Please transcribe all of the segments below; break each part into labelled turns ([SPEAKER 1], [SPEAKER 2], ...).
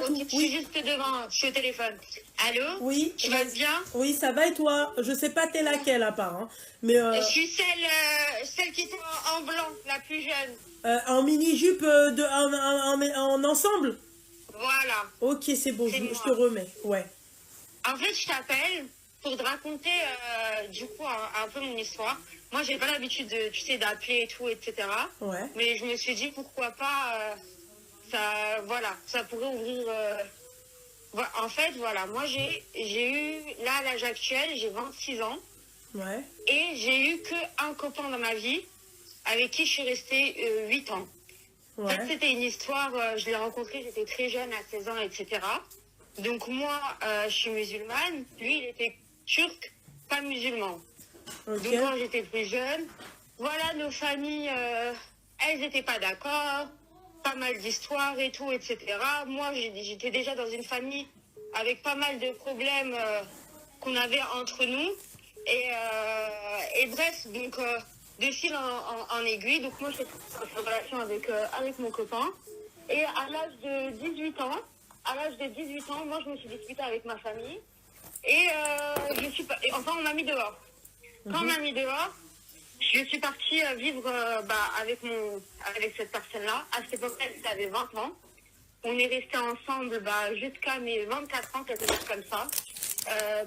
[SPEAKER 1] tout.
[SPEAKER 2] Je suis
[SPEAKER 1] Oui.
[SPEAKER 2] juste devant, je suis au téléphone. Allô?
[SPEAKER 1] Oui.
[SPEAKER 2] Tu vas bien?
[SPEAKER 1] Oui, ça va et toi? Je sais pas t'es laquelle à part, hein. Mais
[SPEAKER 2] Je suis celle qui était en blanc, la plus jeune.
[SPEAKER 1] en mini-jupe en ensemble?
[SPEAKER 2] Voilà,
[SPEAKER 1] Ok, c'est bon,
[SPEAKER 2] c'est
[SPEAKER 1] je te
[SPEAKER 2] moi.
[SPEAKER 1] remets. Ouais.
[SPEAKER 2] En fait, je t'appelle pour te raconter du coup un peu mon histoire. Moi, j'ai pas l'habitude de, tu sais, d'appeler et tout, etc.
[SPEAKER 1] Ouais.
[SPEAKER 2] Mais je me suis dit pourquoi pas, voilà, ça pourrait ouvrir. En fait, voilà, moi j'ai eu, là à l'âge actuel, j'ai 26 ans
[SPEAKER 1] Ouais.
[SPEAKER 2] et j'ai eu que un copain dans ma vie avec qui je suis restée 8 ans. En fait,
[SPEAKER 1] Ouais.
[SPEAKER 2] c'était une histoire, je l'ai rencontré, j'étais très jeune, à 16 ans, etc. Donc moi, je suis musulmane, lui, il était turc, pas musulman.
[SPEAKER 1] Ok.
[SPEAKER 2] Donc quand j'étais plus jeune, voilà, nos familles, elles n'étaient pas d'accord, pas mal d'histoires et tout, etc. Moi, j'étais déjà dans une famille avec pas mal de problèmes qu'on avait entre nous. Et bref, donc de fil en aiguille, donc moi, j'étais en relation avec mon copain. Et à l'âge de 18 ans, moi, je me suis disputée avec ma famille. Et enfin, on m'a mis dehors. Quand on m'a mis dehors, je suis partie vivre avec cette personne-là. À cette époque-là, j'avais 20 ans. On est restés ensemble jusqu'à mes 24 ans, quelque chose comme ça.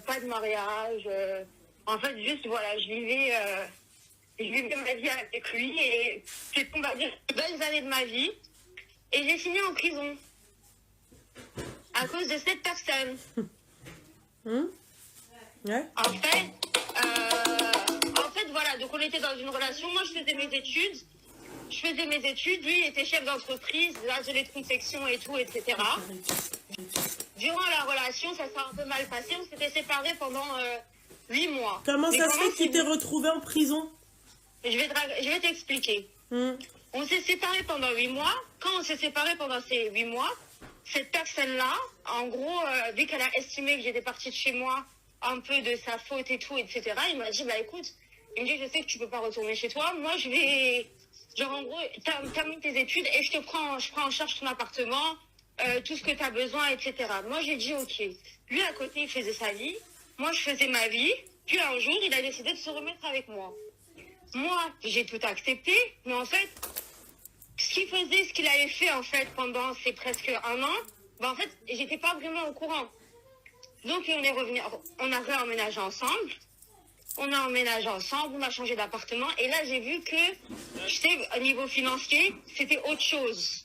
[SPEAKER 2] Pas de mariage. En fait, juste, voilà, je vivais ma vie avec lui. Et c'est, on va dire, les belles années de ma vie. Et j'ai fini en prison. À cause de cette personne.
[SPEAKER 1] Ouais.
[SPEAKER 2] En fait, voilà, donc on était dans une relation. Moi, je faisais mes études. Lui, il était chef d'entreprise, atelier de confection et tout, etc. Durant la relation, ça s'est un peu mal passé. On s'était séparés pendant 8 mois.
[SPEAKER 1] Comment
[SPEAKER 2] Mais
[SPEAKER 1] ça se fait que tu t'es
[SPEAKER 2] vous-
[SPEAKER 1] retrouvé en prison?
[SPEAKER 2] Je vais t'expliquer. On s'est séparés pendant 8 mois. Quand on s'est séparés pendant ces 8 mois, cette personne-là, en gros, vu qu'elle a estimé que j'étais partie de chez moi, un peu de sa faute et tout, etc., il m'a dit, bah écoute, il me dit, je sais que tu peux pas retourner chez toi. Moi, je vais, genre en gros, termine tes études et je prends en charge ton appartement, tout ce que tu as besoin, etc. Moi, j'ai dit, ok. Lui, à côté, il faisait sa vie. Moi, je faisais ma vie. Puis un jour, il a décidé de se remettre avec moi. Moi, j'ai tout accepté, mais en fait, ce qu'il avait fait en fait pendant ces presque un an, en fait, j'étais pas vraiment au courant. Donc on a réemménagé ensemble. On a changé d'appartement, et là j'ai vu que, tu sais, au niveau financier, c'était autre chose.